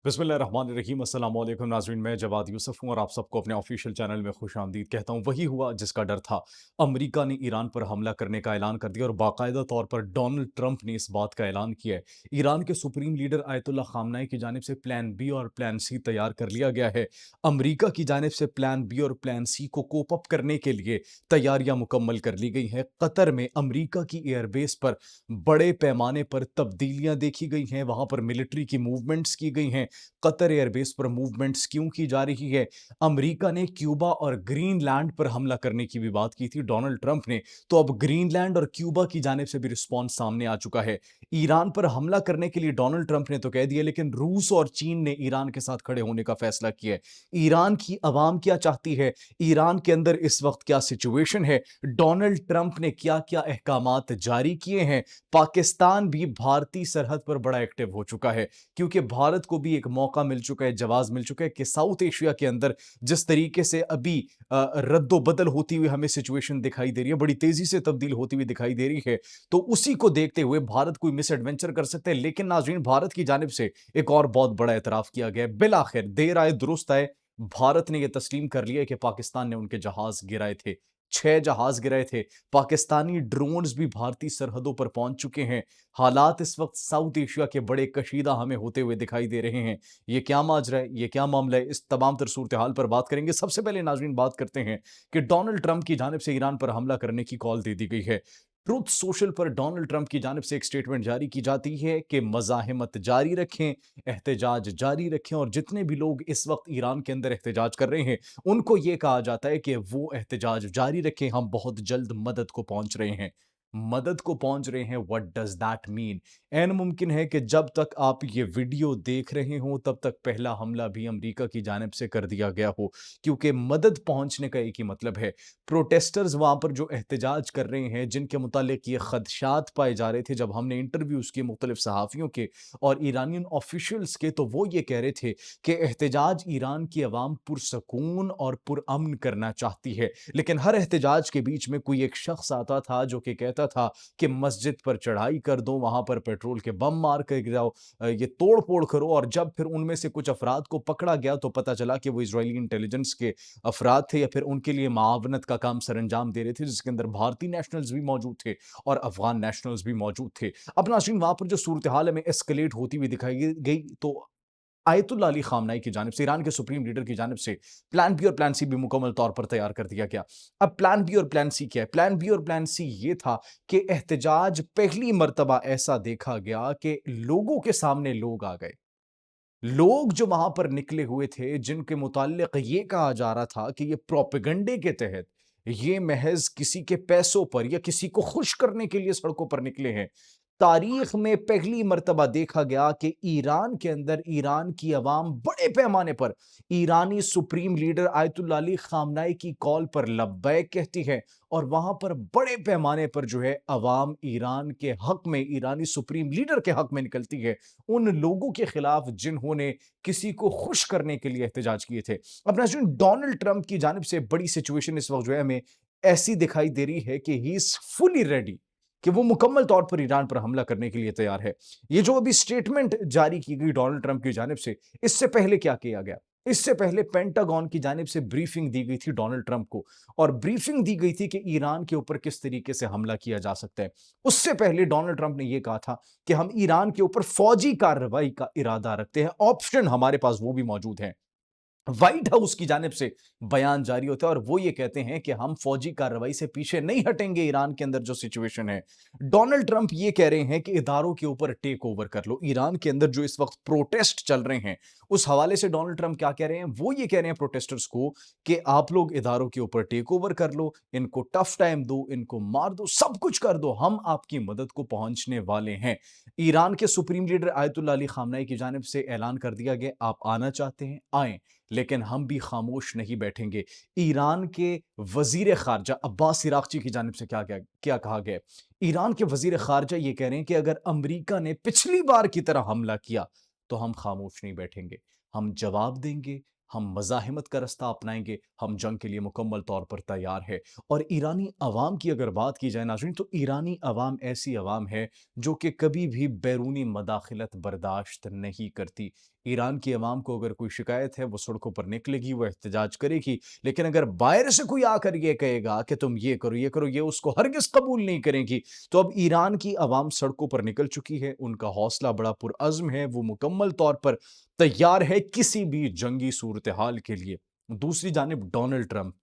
बिस्मिल्लाहिर्रहमानिर्रहीम अस्सलाम वालेकुम नाज़रीन, मैं जवाद यूसुफ हूँ और आप सबको अपने ऑफिशियल चैनल में खुशामदीद कहता हूँ। वही हुआ जिसका डर था। अमेरिका ने ईरान पर हमला करने का ऐलान कर दिया और बाकायदा तौर पर डोनाल्ड ट्रंप ने इस बात का ऐलान किया है। ईरान के सुप्रीम लीडर आयतुल्लाह खामनाई की जानिब से प्लान बी और प्लान सी तैयार कर लिया गया है। अमेरिका की जानिब से प्लान बी और प्लान सी को कोप अप करने के लिए तैयारियां मुकम्मल कर ली गई हैं। कतर में अमेरिका की एयरबेस पर बड़े पैमाने पर तब्दीलियां देखी गई हैं, वहां पर मिलिट्री की मूवमेंट्स की गई हैं। कतर एयरबेस पर मूवमेंट्स क्यों की जा रही है? अमेरिका ने क्यूबा और ग्रीनलैंड पर हमला करने की भी बात की थी डोनाल्ड ट्रंप ने, तो अब ग्रीनलैंड और क्यूबा की जानिब से भी रिस्पॉन्स सामने आ चुका है। ईरान पर हमला करने के लिए डोनाल्ड ट्रंप ने तो कह दिया, लेकिन रूस और चीन ने ईरान के साथ खड़े होने का फैसला किया है। ईरान की अवाम क्या चाहती है? ईरान के अंदर इस वक्त क्या सिचुएशन है? डोनाल्ड ट्रंप ने क्या क्या अहकामात जारी किए हैं? पाकिस्तान भी भारतीय सरहद पर बड़ा एक्टिव हो चुका है, क्योंकि भारत को भी एक मौका मिल चुका है, जवाब मिल चुका है कि साउथ एशिया के अंदर जिस तरीके से अभी रद्दोबदल होती हुई हमें सिचुएशन दिखाई दे रही है, बड़ी तेजी से तब्दील होती हुई दिखाई दे रही है, तो उसी को देखते हुए भारत कोई मिस एडवेंचर कर सकते हैं। लेकिन नाज़रीन, भारत की जानिब से एक और बहुत बड़ा एतराफ किया गया है। बिलाखिर देर आए दुरुस्त आए, भारत ने यह तस्लीम कर लिया है कि पाकिस्तान ने उनके जहाज गिराए थे। 6 जहाज गिराए थे। पाकिस्तानी ड्रोन्स भी भारतीय सरहदों पर पहुंच चुके हैं। हालात इस वक्त साउथ एशिया के बड़े कशीदा हमें होते हुए दिखाई दे रहे हैं। ये क्या माजरा है, ये क्या मामला है, इस तमाम तर सूरत हाल पर बात करेंगे। सबसे पहले नाजरीन बात करते हैं कि डोनाल्ड ट्रंप की जानिब से ईरान पर हमला करने की कॉल दे दी गई है। ट्रुथ सोशल पर डोनाल्ड ट्रंप की जानिब से एक स्टेटमेंट जारी की जाती है कि मज़ाहिमत जारी रखें, एहतजाज जारी रखें, और जितने भी लोग इस वक्त ईरान के अंदर एहतजाज कर रहे हैं, उनको यह कहा जाता है कि वो एहतजाज जारी रखें, हम बहुत जल्द मदद को पहुंच रहे हैं। मदद को पहुंच रहे हैं, व्हाट डज दैट मीन? एन मुमकिन है कि जब तक आप ये वीडियो देख रहे हो तब तक पहला हमला भी अमेरिका की जानिब से कर दिया गया हो, क्योंकि मदद पहुंचने का एक ही मतलब है। प्रोटेस्टर्स वहां पर जो एहतजाज कर रहे हैं, जिनके मुतालिक ये खदशात पाए जा रहे थे, जब हमने इंटरव्यूज किए मुख्तलिफ सहाफ़ियों के और ईरानियन ऑफिशियल्स के, तो वो ये कह रहे थे कि एहतजाज ईरान की अवाम पुरसकून और पुरअमन करना चाहती है, लेकिन हर एहतजाज के बीच में कोई एक शख्स आता था जो कि कहता था कि मस्जिद पर चढ़ाई कर दो, वहां पर पेट्रोल के बम मार कर गिराओ, ये तोड़ फोड़ करो। और जब फिर उनमें से कुछ अफराद को पकड़ा गया तो पता चला कि वो इजरायली इंटेलिजेंस के अफराद थे, या फिर उनके लिए मावनत का काम सर अंजाम दे रहे थे, जिसके अंदर भारतीय नेशनल्स भी मौजूद थे और अफगान नेशनल्स भी मौजूद थे। अब नाज़रीन, वहां पर जो सूरत हाल हमें एस्केलेट होती हुई दिखाई गई, तो आयतुल्ला अली खामनाई की जानिब से, ईरान के सुप्रीम लीडर की जानिब से, प्लान बी और प्लान सी भी मुकम्मल तौर पर तैयार कर दिया गया। अब प्लान बी और प्लान सी क्या है? प्लान बी और प्लान सी ये था कि एहतजाज पहली मर्तबा ऐसा देखा गया कि लोगों के सामने लोग आ गए। लोग जो वहां पर निकले हुए थे, जिनके मुताल्लिक ये कहा जा रहा था कि ये प्रोपेगंडे के तहत, ये महज किसी के पैसों पर या किसी को खुश करने के लिए सड़कों पर निकले हैं। तारीख में पहली मर्तबा देखा गया कि ईरान के अंदर ईरान की अवाम बड़े पैमाने पर ईरानी supreme leader Ayatollah Ali Khamenei की कॉल पर लब्बैक कहती है, और वहां पर बड़े पैमाने पर जो है अवाम ईरान के हक में, ईरानी सुप्रीम लीडर के हक में निकलती है, उन लोगों के खिलाफ जिन्होंने किसी को खुश करने के लिए एहतजाज किए थे। अब नाज़रीन, डोनाल्ड ट्रंप की जानिब से बड़ी सिचुएशन इस वक्त जो है हमें ऐसी दिखाई दे रही है कि ही इज फुली रेडी, कि वो मुकम्मल तौर पर ईरान पर हमला करने के लिए तैयार है। ये जो अभी स्टेटमेंट जारी की गई डोनाल्ड ट्रंप की जानिब से, इससे पहले क्या किया गया? इससे पहले पेंटागन की जानिब से ब्रीफिंग दी गई थी डोनाल्ड ट्रंप को, और ब्रीफिंग दी गई थी कि ईरान के ऊपर किस तरीके से हमला किया जा सकता है। उससे पहले डोनाल्ड ट्रंप ने यह कहा था कि हम ईरान के ऊपर फौजी कार्रवाई का इरादा रखते हैं, ऑप्शन हमारे पास वो भी मौजूद है। व्हाइट हाउस की जानिब से बयान जारी होता है और वो ये कहते हैं कि हम फौजी कार्रवाई से पीछे नहीं हटेंगे। ईरान के अंदर जो सिचुएशन है, डोनाल्ड ट्रंप ये कह रहे हैं कि इदारों के ऊपर टेक ओवर कर लो। ईरान के अंदर जो इस वक्त प्रोटेस्ट चल रहे हैं, उस हवाले से डोनाल्ड ट्रंप क्या कह रहे हैं? वो ये कह रहे हैं प्रोटेस्टर्स को कि आप लोग इदारों के ऊपर टेक ओवर कर लो, इनको टफ टाइम दो, इनको मार दो, सब कुछ कर दो, हम आपकी मदद को पहुंचने वाले हैं। ईरान के supreme leader Ayatollah Ali Khamenei की जानिब से ऐलान कर दिया गया, आप आना चाहते हैं आए, लेकिन हम भी खामोश नहीं बैठेंगे। ईरान के वजीर खारजा अब्बास इराक़ची की जानिब से क्या क्या क्या कहा गया? ईरान के वजीर खारजा ये कह रहे हैं कि अगर अमेरिका ने पिछली बार की तरह हमला किया तो हम खामोश नहीं बैठेंगे, हम जवाब देंगे, हम मज़ाहिमत का रास्ता अपनाएंगे, हम जंग के लिए मुकम्मल तौर पर तैयार है। और ईरानी अवाम की अगर बात की जाए नाज़रीन, तो ईरानी अवाम ऐसी अवाम है जो कि कभी भी बैरूनी मदाखलत बर्दाश्त नहीं करती। ईरान की अवाम को अगर कोई शिकायत है, वो सड़कों पर निकलेगी, वो एहतजाज करेगी। लेकिन अगर बाहर से कोई आकर ये कहेगा कि तुम ये करो, ये उसको हरगिज़ कबूल नहीं करेंगी। तो अब ईरान की अवाम सड़कों पर निकल चुकी है, उनका हौसला बड़ा पुरअज़्म है, वो मुकम्मल तौर पर तैयार है किसी भी जंगी सूरत-ए-हाल के लिए। दूसरी जानिब डोनाल्ड ट्रंप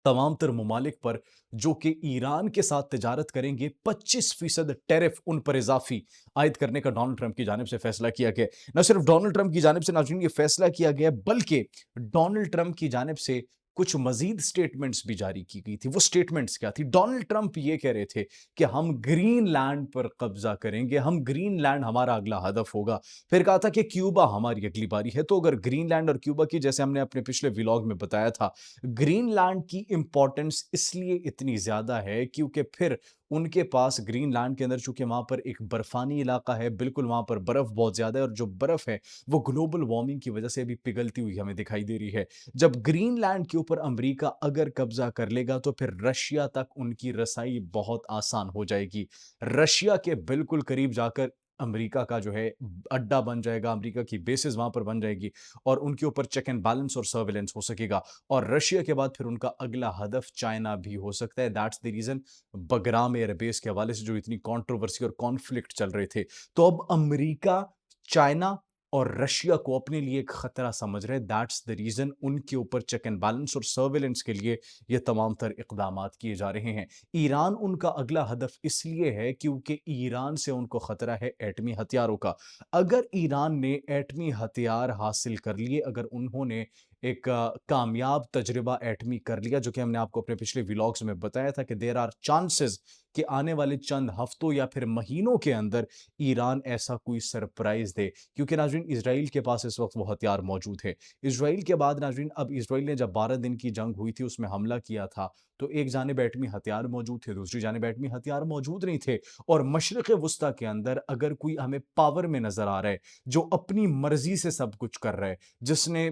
तमाम तर ममालिक पर जो कि ईरान के साथ तिजारत करेंगे 25% टैरिफ उन पर इजाफी आयद करने का डोनाल्ड ट्रंप की जानिब से फैसला किया गया। न सिर्फ डोनाल्ड ट्रंप की जानिब से नाज़रीन ये फैसला किया गया, बल्कि डोनाल्ड ट्रंप की जानिब से कुछ मजीद स्टेटमेंट्स भी जारी की गई थी। वो स्टेटमेंट्स क्या थी? डोनाल्ड ट्रंप ये कह रहे थे कि हम ग्रीनलैंड पर कब्जा करेंगे, हम ग्रीनलैंड हमारा अगला हदफ होगा। फिर कहा था कि क्यूबा हमारी अगली बारी है। तो अगर ग्रीनलैंड और क्यूबा की, जैसे हमने अपने पिछले व्लॉग में बताया था, ग्रीनलैंड की इंपॉर्टेंस इसलिए इतनी ज्यादा है क्योंकि फिर उनके पास ग्रीनलैंड के अंदर, चूंकि वहां पर एक बर्फानी इलाका है, बिल्कुल वहां पर बर्फ बहुत ज्यादा है, और जो बर्फ है वो ग्लोबल वार्मिंग की वजह से भी पिघलती हुई हमें दिखाई दे रही है। जब ग्रीनलैंड के ऊपर अमेरिका अगर कब्जा कर लेगा तो फिर रशिया तक उनकी रसाई बहुत आसान हो जाएगी। रशिया के बिल्कुल करीब जाकर अमेरिका का जो है अड्डा बन जाएगा, अमेरिका की बेसिस वहां पर बन जाएगी, और उनके ऊपर चेक एंड बैलेंस और सर्विलेंस हो सकेगा। और रशिया के बाद फिर उनका अगला हदफ चाइना भी हो सकता है। That's the reason Bagram airbase के हवाले से जो इतनी कंट्रोवर्सी और कॉन्फ्लिक्ट चल रहे थे, तो अब अमेरिका, चाइना और रशिया को अपने लिए एक खतरा समझ रहे हैं। दैट्स द रीजन उनके ऊपर चेक एंड बैलेंस और सर्विलेंस के लिए ये तमाम तर इकदामात किए जा रहे हैं। ईरान उनका अगला हदफ इसलिए है क्योंकि ईरान से उनको खतरा है एटमी हथियारों का। अगर ईरान ने एटमी हथियार हासिल कर लिए, अगर उन्होंने एक कामयाब तजुर्बा एटमी कर लिया, जो कि हमने आपको अपने पिछले व्लॉग्स में बताया था कि देयर आर चांसेस कि आने वाले चंद हफ्तों या फिर महीनों के अंदर ईरान ऐसा कोई सरप्राइज दे, क्योंकि नाज़रीन इसराइल के पास इस वक्त वो हथियार मौजूद है। इसराइल के बाद नाज़रीन अब इसराइल ने जब 12 दिन की जंग हुई थी, उसमें हमला किया था, तो एक जानिब एटमी हथियार मौजूद थे, दूसरी जानिब एटमी हथियार मौजूद नहीं थे। और मशरिक़ वुस्ता के अंदर अगर कोई हमें पावर में नजर आ रहा है, जो अपनी मर्जी से सब कुछ कर रहा है, जिसने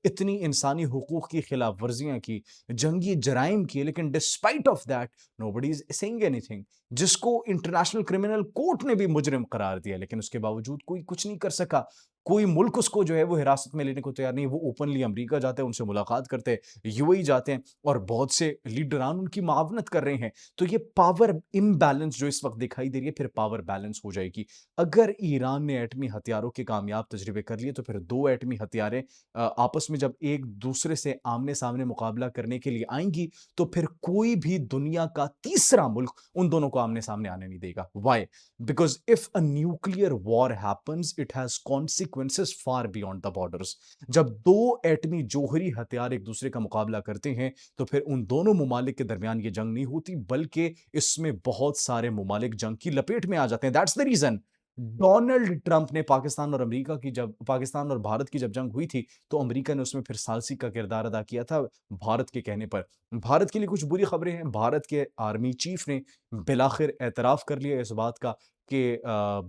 इतनी इंसानी हुकूक की खिलाफ वर्जियां की, जंगी जराइम किए, लेकिन despite of that nobody is saying anything, जिसको इंटरनेशनल क्रिमिनल कोर्ट ने भी मुजरिम करार दिया, लेकिन उसके बावजूद कोई कुछ नहीं कर सका। कोई मुल्क उसको जो है वो हिरासत में लेने को तैयार नहीं। वो ओपनली अमेरिका जाते हैं, उनसे मुलाकात करते हैं, यूएई जाते हैं, और बहुत से लीडरान उनकी मावनत कर रहे हैं। तो ये पावर इम्बैलेंस जो इस वक्त दिखाई दे रही है, फिर पावर बैलेंस हो जाएगी। अगर ईरान ने एटमी हथियारों के कामयाब तजर्बे कर लिए, तो फिर दो एटमी हथियारें आपस में जब एक दूसरे से आमने सामने मुकाबला करने के लिए आएंगी, तो फिर कोई भी दुनिया का तीसरा मुल्क उन दोनों को आमने सामने आने नहीं देगा। Why? Because if a nuclear war happens, it has consequences far beyond the borders. जब दो एटमी जोहरी हथियार एक दूसरे का मुकाबला करते हैं, तो फिर उन दोनों ममालिक के दरमियान ये जंग नहीं होती, बल्कि इसमें बहुत सारे ममालिक जंग की लपेट में आ जाते हैं। That's the reason Donald Trump ने पाकिस्तान और भारत की जब जंग हुई थी, तो अमेरिका ने उसमें फिर सालसी का किरदार अदा किया था भारत के कहने पर। भारत के लिए कुछ बुरी खबरें हैं। भारत के आर्मी चीफ ने बिलाखिर एतराफ कर लिया इस बात का कि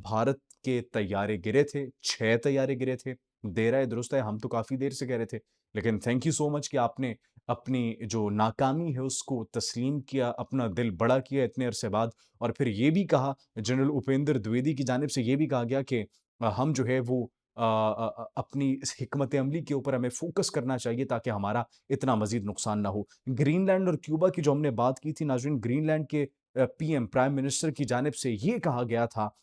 भारत के तैयारे गिरे थे, 6 तैयारे गिरे थे। देर है दुरुस्त है, हम तो काफ़ी देर से कह रहे थे। लेकिन थैंक यू सो मच कि आपने अपनी जो नाकामी है उसको तस्लीम किया, अपना दिल बड़ा किया इतने अरसे बाद, और फिर ये भी कहा, जनरल उपेंद्र द्विवेदी की जानिब से ये भी कहा गया कि हम जो है वो अपनी इस हिकमत अमली के ऊपर हमें फोकस करना चाहिए ताकि हमारा इतना मजीद नुकसान ना हो। ग्रीनलैंड और क्यूबा की जो हमने बात की थी नाज़रीन, ग्रीनलैंड के पीएम प्राइम मिनिस्टर की जानिब से ये कहा गया था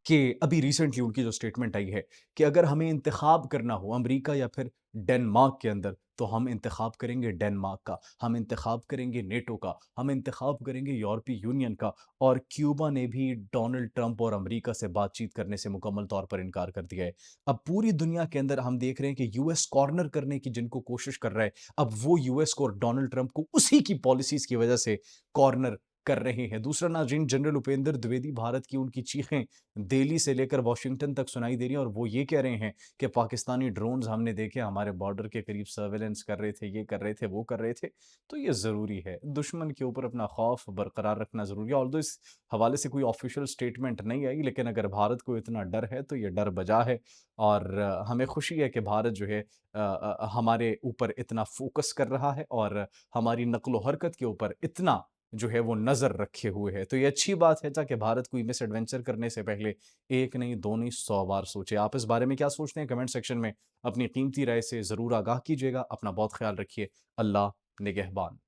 कि अभी रिसेंटली उनकी जो स्टेटमेंट आई है कि अगर हमें इंतखाब करना हो अमेरिका या फिर डेनमार्क के अंदर, तो हम इंतखाब करेंगे डेनमार्क का, हम इंतखाब करेंगे नेटो का, हम इंतखाब करेंगे यूरोपीय यूनियन का। और क्यूबा ने भी डोनाल्ड ट्रंप और अमेरिका से बातचीत करने से मुकम्मल तौर पर इनकार कर दिया है। अब पूरी दुनिया के अंदर हम देख रहे हैं कि यूएस कॉर्नर करने की जिनको कोशिश कर रहा है, अब वो यूएस को और डोनाल्ड ट्रंप को उसी की पॉलिसीज की वजह से कॉर्नर कर रहे हैं। दूसरा नाज़रीन, जनरल उपेंद्र द्विवेदी, भारत की उनकी चीखें दिल्ली से लेकर वॉशिंगटन तक सुनाई दे रही हैं, और वो ये कह रहे हैं कि पाकिस्तानी ड्रोन्स हमने देखे, हमारे बॉर्डर के करीब सर्वेलेंस कर रहे थे, ये कर रहे थे, वो कर रहे थे। तो ये ज़रूरी है, दुश्मन के ऊपर अपना खौफ बरकरार रखना ज़रूरी है। ऑल्दो इस हवाले से कोई ऑफिशियल स्टेटमेंट नहीं आई, लेकिन अगर भारत को इतना डर है तो ये डर बजा है। और हमें खुशी है कि भारत जो है हमारे ऊपर इतना फोकस कर रहा है, और हमारी नक्लो हरकत के ऊपर इतना जो है वो नज़र रखे हुए है। तो ये अच्छी बात है ताकि भारत कोई मिस एडवेंचर करने से पहले 1 नहीं, 2 नहीं, 100 बार सोचे। आप इस बारे में क्या सोचते हैं? कमेंट सेक्शन में अपनी कीमती राय से ज़रूर आगाह कीजिएगा। अपना बहुत ख़्याल रखिए। अल्लाह निगहबान।